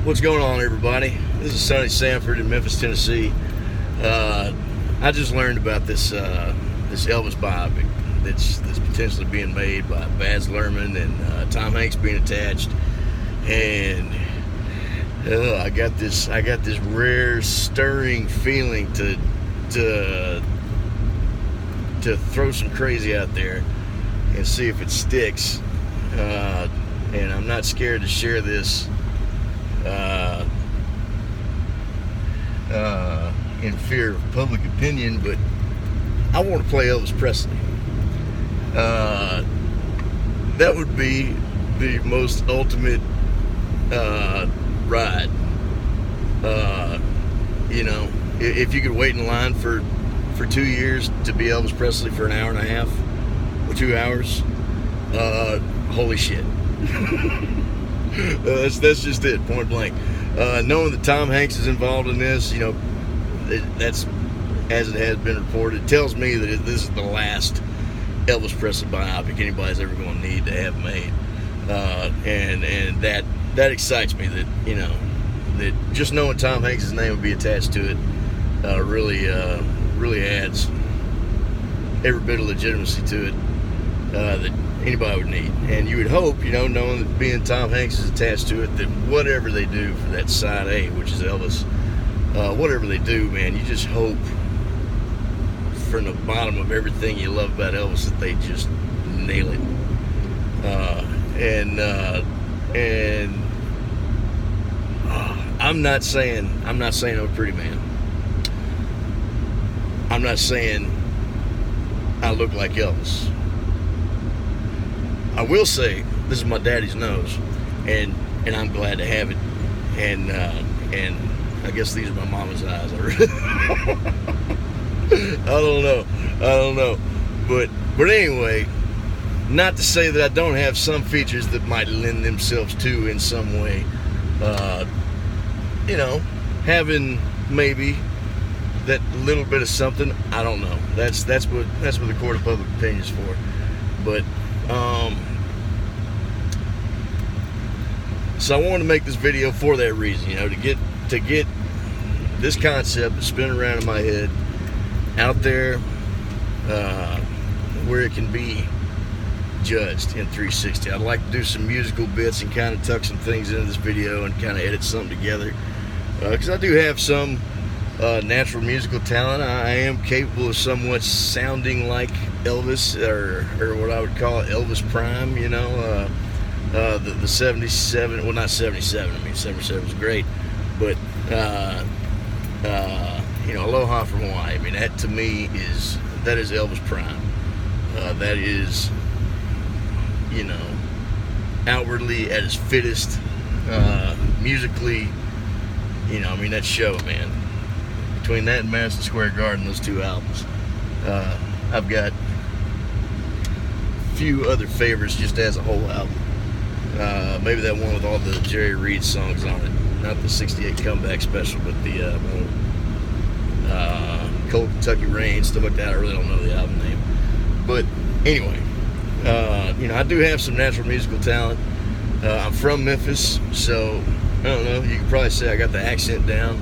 What's going on, everybody? This is Sonny Samford in Memphis, Tennessee. I just learned about this Elvis biopic that's potentially being made by Baz Luhrmann and Tom Hanks being attached. And I got this rare, stirring feeling to throw some crazy out there and see if it sticks. And I'm not scared to share this in fear of public opinion, but I want to play Elvis Presley. That would be the most ultimate ride. If you could wait in line for 2 years to be Elvis Presley for an hour and a half or 2 hours, holy shit. That's just it, point blank. Knowing that Tom Hanks is involved in this, that's as it has been reported, tells me that this is the last Elvis Presley biopic anybody's ever going to need to have made, and that excites me. That just knowing Tom Hanks' name would be attached to it really adds every bit of legitimacy to it that anybody would need. And you would hope, knowing that being Tom Hanks is attached to it, that whatever they do for that side A, which is Elvis, whatever they do, man, you just hope from the bottom of everything you love about Elvis that they just nail it. I'm not saying I'm a pretty man. I'm not saying I look like Elvis. I will say this is my daddy's nose, and I'm glad to have it. And I guess these are my mama's eyes. I don't know. But anyway, not to say that I don't have some features that might lend themselves to in some way. Having maybe that little bit of something, I don't know. That's what the court of public opinion is for. But so I wanted to make this video for that reason, to get this concept spinning around in my head out there, where it can be judged in 360. I'd like to do some musical bits and kind of tuck some things into this video and kind of edit something together, because I do have some natural musical talent. I am capable of somewhat sounding like Elvis, or what I would call Elvis Prime, the 77, well, not 77, 77 was great, but Aloha from Hawaii, that to me is Elvis Prime. That is, outwardly at its fittest, musically, that show, man. Between that and Madison Square Garden, those two albums, I've got a few other favorites just as a whole album. Maybe that one with all the Jerry Reed songs on it, not the 68 comeback special, but the Cold Kentucky Rain, stuff like that. I really don't know the album name, but anyway, I do have some natural musical talent. I'm from Memphis, so I don't know, you could probably say I got the accent down.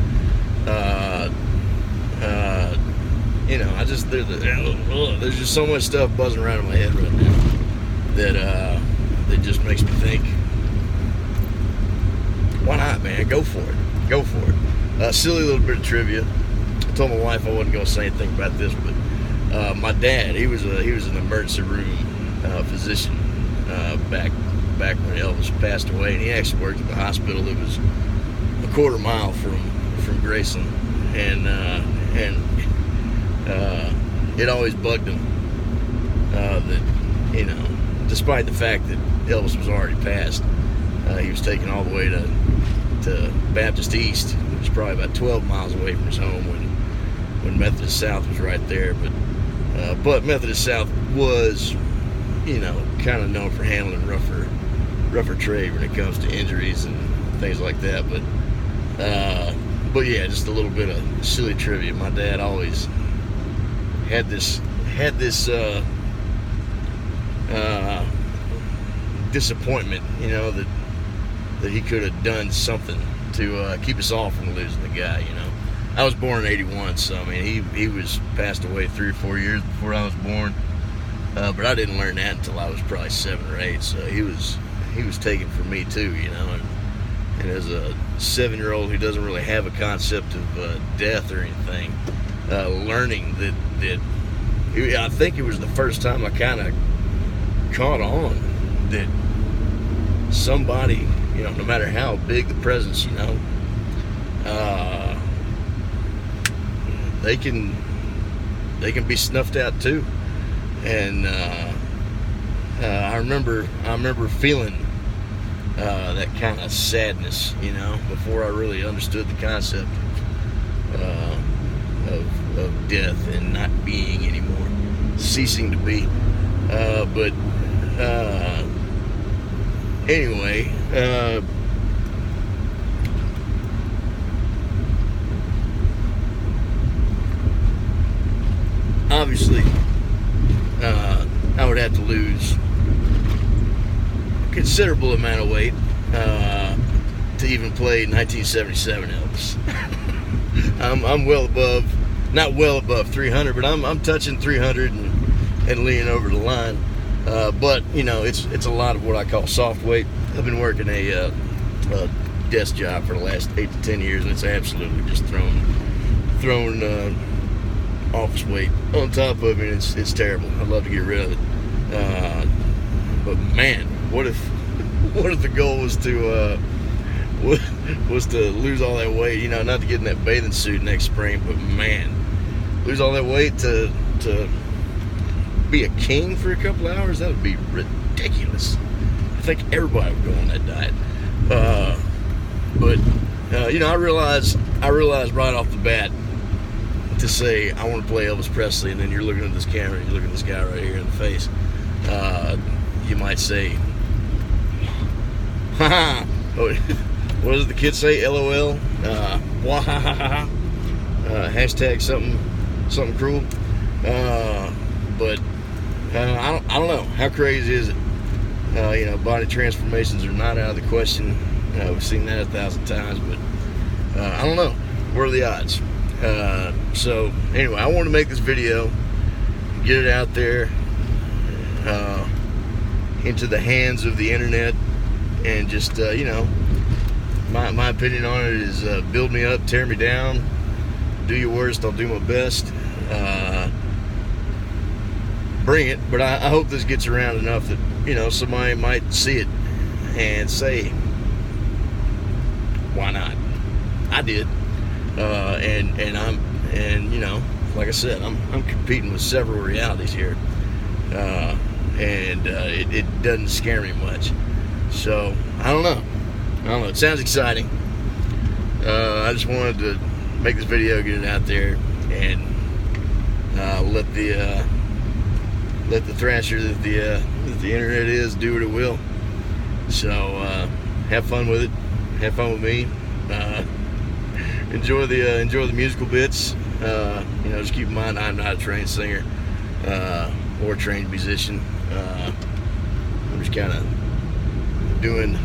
There's just so much stuff buzzing around in my head right now that just makes me think, why not, man? Go for it. Silly little bit of trivia. I told my wife I wasn't going to say anything about this, but my dad, he was an emergency room physician back when Elvis passed away, and he actually worked at the hospital that was a quarter mile from Graceland, and it always bugged him that despite the fact that Elvis was already passed, he was taken all the way to Baptist East, which is probably about 12 miles away from his home when Methodist South was right there. But Methodist South was, kind of known for handling rougher trade when it comes to injuries and things like that. But yeah, just a little bit of silly trivia. My dad always had this disappointment, that he could have done something to keep us all from losing the guy. You know, I was born in '81, so I mean he was passed away 3 or 4 years before I was born. But I didn't learn that until I was probably 7 or 8. So he was taken from me too, you know. And as a 7-year-old who doesn't really have a concept of death or anything, learning that I think it was the first time I kind of caught on that somebody, you know, no matter how big the presence, you know, they can be snuffed out too. And I remember feeling that kind of sadness, you know, before I really understood the concept of death and not being anymore, ceasing to be. But anyway, obviously, I would have to lose a considerable amount of weight to even play 1977 Elvis. I'm well above, not well above 300, but I'm touching 300 and leaning over the line. But you know, it's a lot of what I call soft weight. I've been working a desk job for the last 8 to 10 years, and it's absolutely just thrown office weight on top of it. It's terrible. I'd love to get rid of it. But man, what if the goal was to lose all that weight? You know, not to get in that bathing suit next spring, but man, lose all that weight to be a king for a couple hours. That would be ridiculous. I think everybody would go on that diet. But you know, I realized right off the bat, to say I want to play Elvis Presley, and then you're looking at this camera, you're looking at this guy right here in the face, you might say, ha, what does the kids say? LOL, wahahaha, hashtag something cruel. But I don't know, how crazy is it? You know, body transformations are not out of the question. We've seen that 1,000 times, but I don't know. What are the odds? So anyway, I want to make this video, get it out there into the hands of the internet, and just you know, my opinion on it is build me up, tear me down, do your worst, I'll do my best. Bring it. But I hope this gets around enough that, you know, somebody might see it and say, why not? I did. And you know, like I said, I'm competing with several realities here, and it doesn't scare me much. So I don't know. It sounds exciting. I just wanted to make this video, get it out there, and let the thrasher that the internet is do what it will. So have fun with it. Have fun with me. Enjoy the musical bits. You know, just keep in mind I'm not a trained singer or a trained musician. I'm just kind of doing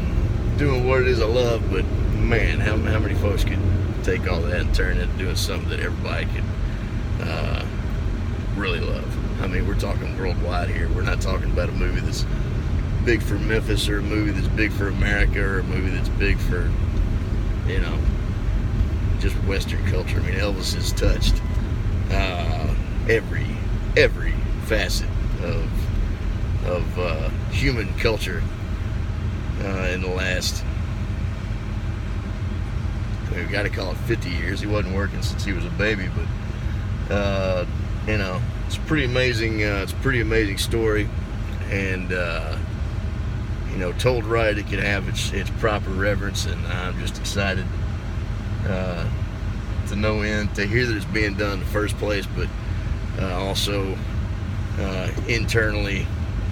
what it is I love. But man, how many folks could take all that and turn it into doing something that everybody could really love? I mean, we're talking worldwide here. We're not talking about a movie that's big for Memphis, or a movie that's big for America, or a movie that's big for, you know, just Western culture. I mean, Elvis has touched every facet of human culture in the last, we've got to call it 50 years. He wasn't working since he was a baby, but you know, it's pretty amazing. It's a pretty amazing story, and you know, told right, it can have its proper reverence, and I'm just excited to no end to hear that it's being done in the first place, but also internally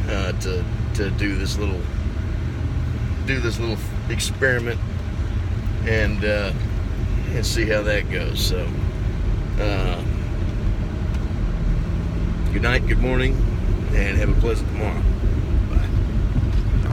to do this little experiment and see how that goes. So good night, good morning, and have a pleasant tomorrow.